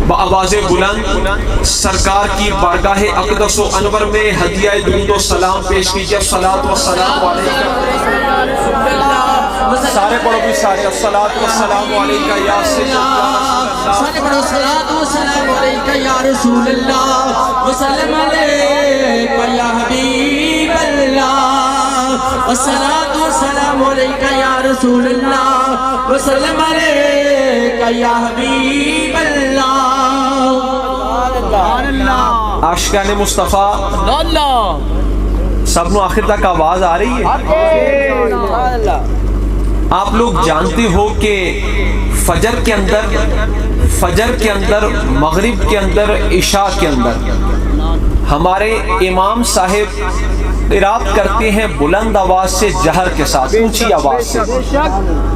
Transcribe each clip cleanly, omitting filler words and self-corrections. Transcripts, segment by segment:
بآواز بلند سرکار کی بارگاہ اقدس و انور میں ہدیہ درود و سلام پیش کیجیے. الصلاۃ والسلام علیکہ. سارے پڑھو بھی سارے. الصلاۃ والسلام علیکہ یا سید اللہ. سارے پڑھو. الصلاۃ والسلام علیکہ یا رسول اللہ وسلم علیکہ یا حبیب اللہ. الصلاۃ والسلام علیکہ یا رسول اللہ وسلم علیکہ یا حبیب اللہ. عاشقان مصطفیٰ سب نو آخر تک آواز آ رہی ہے؟ آپ لوگ جانتے ہو کہ فجر کے اندر مغرب کے اندر عشاء کے اندر ہمارے امام صاحب قرات کرتے ہیں بلند آواز سے، جہر کے ساتھ، اونچی آواز سے.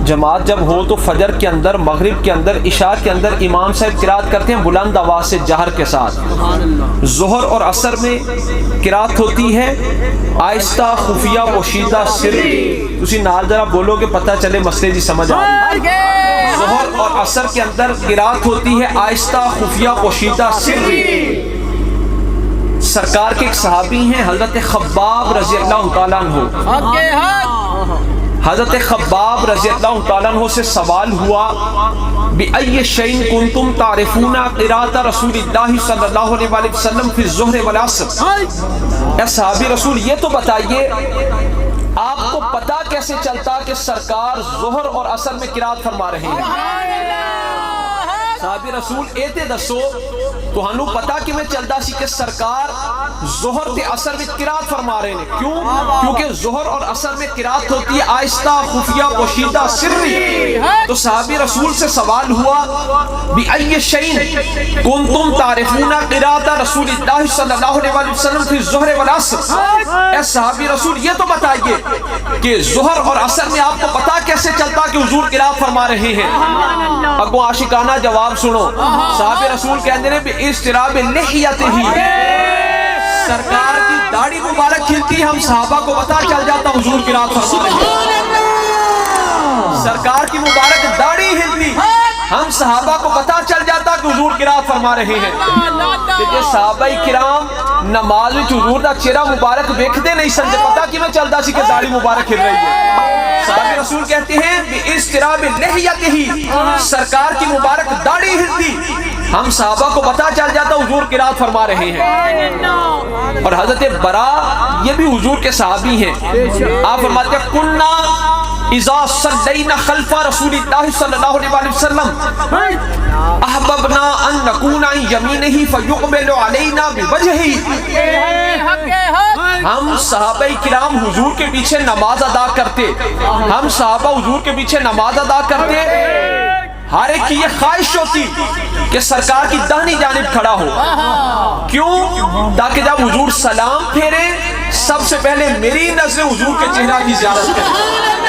جماعت جب ہو تو فجر کے اندر، مغرب کے اندر، عشاء کے اندر امام صاحب قرات کرتے ہیں بلند آواز سے، جہر کے ساتھ. ظہر اور عصر میں قرات ہوتی ہے آہستہ خفیہ پوشیدہ سری. تسی نال ذرا بولو کہ پتہ چلے مسئلے جی سمجھ آ رہی ہے. ظہر اور عصر کے اندر قرات ہوتی ہے آہستہ خفیہ پوشیدہ سری. سرکار کے ایک صحابی ہیں حضرت خباب رضی اللہ تعالیٰ عنہ. حضرت خباب رضی اللہ تعالیٰ عنہ سے سوال ہوا بِأَيِّ شَيْءٍ كُنْتُمْ تَعْرِفُونَ قِرَاءَةَ رسول اللہ صلی اللہ علیہ وسلم فی الظہر والعصر. اے صحابی رسول یہ تو بتائیے آپ کو پتہ کیسے چلتا کہ سرکار ظہر اور عصر میں قرات فرما رہے ہیں؟ صحابی رسول ایتے دسو تو ہنو پتا کہ میں چلتا سی کہ سرکار ظہر تے عصر میں قرات فرما رہے ہیں. کیوں؟ کیونکہ ظہر اور عصر میں قرات ہوتی ہے آہستہ خفیہ پوشیدہ سری. تو صحابی رسول سے سوال ہوا بِأَيِّ شَيْءٍ كُنْتُمْ تَعْرِفُونَ قِرَاءَةَ رسول اللہ صلی اللہ علیہ وسلم فی الظہر والعصر. اے صحابی رسول یہ تو بتائیے کہ ظہر اور عصر میں آپ کو پتا کیسے چلتا کہ حضور قرات فرما رہے ہیں؟ اگو عاشقانہ جواب سنو. صحابی رسول کہتے ہیں باستراب لحیتہ، سرکار کی داڑھی مبارک کھلتی، ہم صحابہ کو پتا چل جاتا حضور قرات فرما رہے ہیں. سرکار کی مبارک داڑھی ہلتی، ہم صحابہ کو پتا چل جاتا کہ حضور قرات فرما رہے ہیں. کہ صحابہ کرام نماز وچ حضور دا چہرہ مبارک دیکھتے نہیں سن، پتا کہ میں چلتا سی کہ داڑھی مبارک ہل رہی ہے. صحابی رسول کہتے ہیں باستراب لحیتہ، سرکار کی مبارک داڑھی ہلتی، ہم صحابہ کو پتا چل جاتا حضور قرات فرما رہے ہیں. اور حضرت برا یہ بھی حضور کے صحابی ہیں. آپ فرماتے ہیں کننا اذا صلینا خلف رسول اللہ صلی اللہ علیہ وسلم احببنا ان نکون عن یمینہ فیقبل علینا بوجہہ. ہم صحابہ کرام حضور کے پیچھے نماز ادا کرتے، ہم صحابہ حضور کے پیچھے نماز ادا کرتے، ہر ایک کی یہ خواہش ہوتی کہ سرکار کی داہنی جانب کھڑا ہو. کیوں؟ تاکہ جب حضور سلام پھیرے سب سے پہلے میری نظریں حضور کے چہرہ کی زیارت کریں.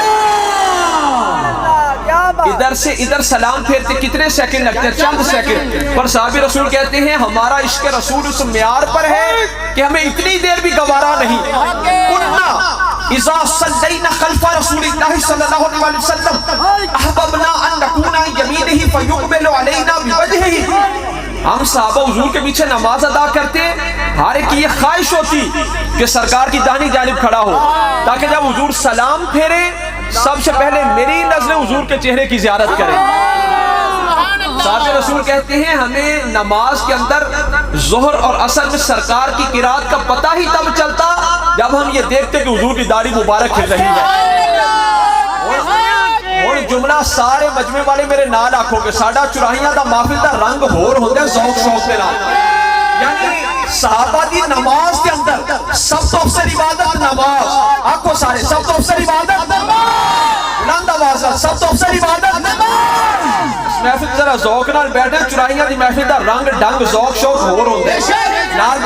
ادھر سے ادھر سلام پھیرتے کتنے سیکنڈ لگتے ہیں؟ چند سیکنڈ. پر صحابی رسول کہتے ہیں ہمارا عشق رسول اس معیار پر ہے کہ ہمیں اتنی دیر بھی گوارا نہیں. کننا اذا صلینا خلف رسول اللہ صلی اللہ علیہ وسلم احببنا ان نکون عن یمینہ فیقبل علینا بوجہہ. ہم صحابہ حضور کے پیچھے نماز ادا کرتے، ہر ایک کی یہ خواہش ہوتی کہ سرکار کی داہنی جانب کھڑا ہو، تاکہ جب حضور سلام پھیرے سب سے پہلے میری نظریں حضور کے چہرے کی زیارت کریں. صحابہ رسول کہتے ہیں ہمیں نماز کے اندر ظہر اور عصر میں سرکار کی قرات کا پتہ ہی تب چلتا جب ہم یہ دیکھتے کہ حضور کی داڑھی مبارک کھل رہی ہے. اور جملہ سارے مجمع والے میرے نال آکھو کہ ساڈا چراہیاں دا محفل دا رنگ ہور ہوندا ہے ذوق شوق دے نال. یعنی صحابہ دی نماز کے اندر سب تو افضل عبادت نماز. آکھو سارے سب تو افضل عبادت نماز. بلند آواز سب تو افضل عبادت نماز. اس محفل ذرا ذوق نال بیٹھے، چراہیاں دی محفل دا رنگ ڈنگ ذوق شوق ہور ہوندا ہے. نال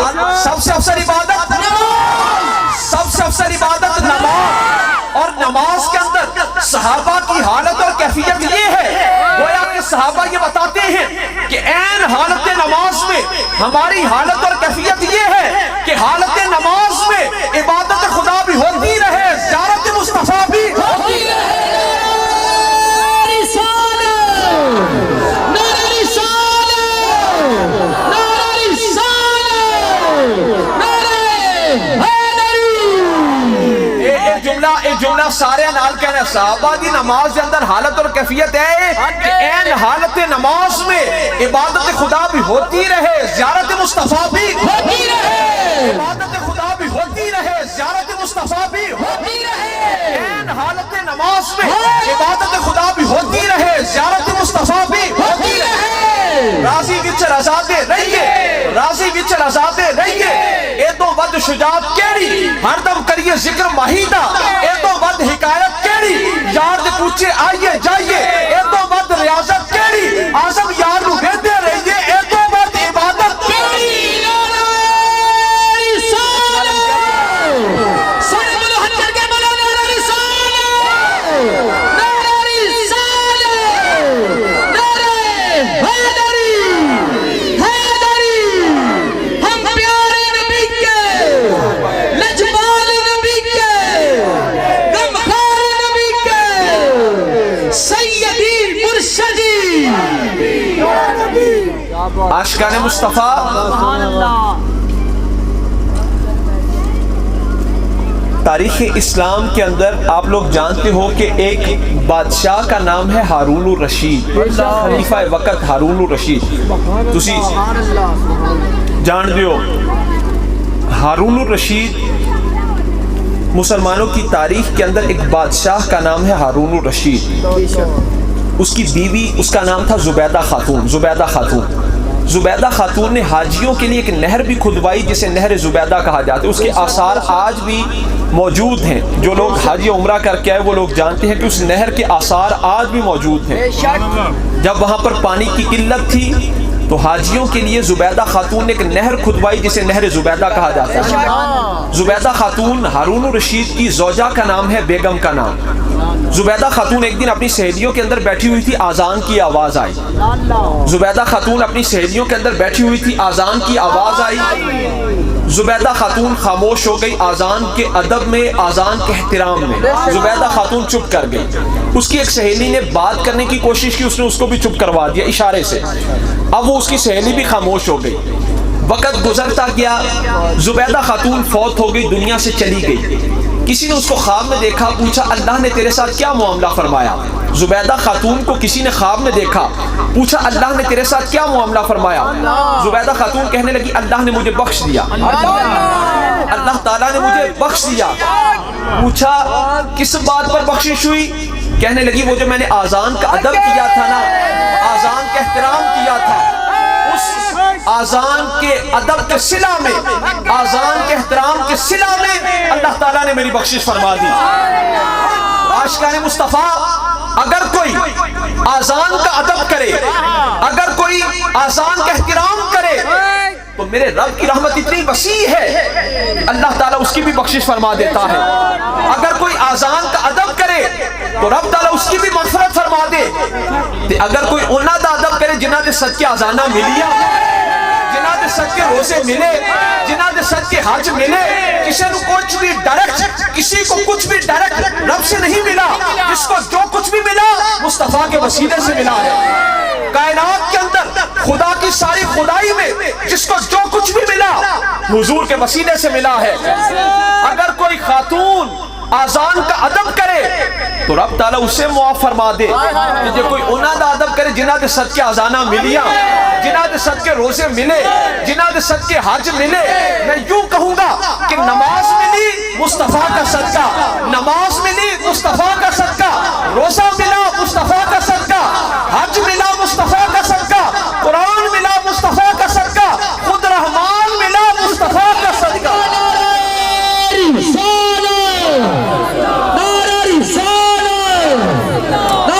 سب سے افضل عبادت نماز، سب سے افضل عبادت نماز. اور نماز کے اندر صحابہ کی حالت اور کیفیت یہ ہے، گویا کہ صحابہ یہ بتاتے ہیں کہ عین حالت نماز میں ہماری حالت اور کیفیت یہ ہے کہ حالت نماز میں عبادت خدا بھی ہوتی رہے، زیارت مصطفیٰ بھی ہوتی رہے. جملہ سارے نال کہنا صحابہ دی نماز دے اندر حالت اور کیفیت ہے کہ این حالت نماز میں عبادت خدا بھی ہوتی رہے، زیارت مصطفیٰ بھی ہوتی رہے، عبادت خدا بھی ہوتی رہے، زیارت مصطفیٰ بھی ہوتی رہے، این حالت نماز میں عبادت خدا بھی ہوتی رہے، زیارت مصطفیٰ بھی ہوتی رہے۔ راضی وچ رضا دے رہیے، راضی وچ رضا دے رہیے، اے تو ود شجاعت کیڑی، ہر دم کریے ذکر ماہیدہ، اے تو ود حکایت کیڑی، یار دے پوچھے آئیے جائیے، اے تو ود ریاضت کیڑی، آزم یار رو بھیدے رہیے، اے تو ود عبادت کیڑی۔ عاشقان مصطفیٰ، تاریخ اسلام کے اندر آپ لوگ جانتے ہو کہ ایک بادشاہ کا نام ہے ہارون الرشید، خلیفہ وقت ہارون الرشید۔ تسی جان دیو ہارون الرشید مسلمانوں کی تاریخ کے اندر ایک بادشاہ کا نام ہے ہارون الرشید۔ اس کی بیوی، اس کا نام تھا زبیدہ خاتون، زبیدہ خاتون۔ زبیدہ خاتون نے حاجیوں کے لیے ایک نہر بھی کھدوائی جسے نہر زبیدہ کہا جاتا ہے۔ اس کے آثار آج بھی موجود ہیں، جو لوگ حاجی عمرہ کر کے آئے وہ لوگ جانتے ہیں کہ اس نہر کے آثار آج بھی موجود ہیں۔ جب وہاں پر پانی کی قلت تھی تو حاجیوں کے لیے زبیدہ خاتون نے ایک نہر کھدوائی جسے نہر زبیدہ کہا جاتا ہے۔ زبیدہ خاتون ہارون الرشید کی زوجہ کا نام ہے، بیگم کا نام۔ زبیدہ خاتون ایک دن اپنی سہیلیوں کے اندر بیٹھی ہوئی تھی، آذان کی آواز آئی۔ زبیدہ خاتون اپنی سہیلیوں کے اندر بیٹھی ہوئی تھی، آذان کی آواز آئی۔ زبیدہ خاتون خاموش ہو گئی، آذان کے ادب میں، آذان کے احترام میں زبیدہ خاتون چپ کر گئی۔ اس کی ایک سہیلی نے بات کرنے کی کوشش کی، اس نے اس کو بھی چپ کروا دیا اشارے سے۔ اب وہ اس کی سہیلی بھی خاموش ہو گئی۔ وقت گزرتا گیا، زبیدہ خاتون فوت ہو گئی، دنیا سے چلی گئی۔ کسی نے اس کو خواب میں دیکھا، پوچھا اللہ نے تیرے ساتھ کیا معاملہ فرمایا؟ زبیدہ خاتون کو کسی نے خواب میں دیکھا، پوچھا اللہ نے تیرے ساتھ کیا معاملہ فرمایا؟ زبیدہ خاتون کہنے لگی اللہ نے مجھے بخش دیا، اللہ تعالیٰ نے مجھے بخش دیا۔ پوچھا کس بات پر بخشش ہوئی؟ کہنے لگی وہ جو میں نے آذان کا ادب کیا تھا نا، آذان کا احترام کیا تھا، اس آذان کے ادب کے صلہ میں، آذان کے احترام کے صلہ میں اللہ تعالیٰ نے میری بخشش فرما دی۔ عاشقان مصطفیٰ، اگر کوئی آذان کا ادب کرے، اگر کوئی آذان کا احترام کرے تو میرے رب کی رحمت اتنی وسیع ہے، اللہ تعالیٰ اس کی بھی بخشش فرما دیتا ہے۔ اگر کوئی آذان کا ادب کرے تو رب تعالیٰ اس کی بھی مغفرت فرما دے۔ اگر کوئی انہاں دا ادب کرے جنہاں دے صدقے آذانہ ملیا، جنہاں دے صدقے روزے ملے، جنہاں دے صدقے حج ملے، کسی کو کچھ بھی ڈائریکٹ، کسی کو کچھ بھی ڈائریکٹ رب سے نہیں ملا، جس کو جو کچھ بھی ملا مصطفیٰ کے وسیلے سے ملا ہے۔ کائنات کے اندر خدا کی ساری خدائی میں جس کو جو کچھ بھی ملا حضور کے وسیلے سے ملا ہے۔ اگر کوئی خاتون آذان کا ادب کرے تو رب تعالیٰ اسے معاف فرما دے کہ جو کوئی انہاں دا ادب کرے جنہاں دے صدقے آذانہ ملیا، جنہاں دے صدقے روزے ملے، جنہاں دے صدقے حج ملے۔ میں یوں کہوں گا کہ نماز ملی مصطفیٰ کا صدقہ، نماز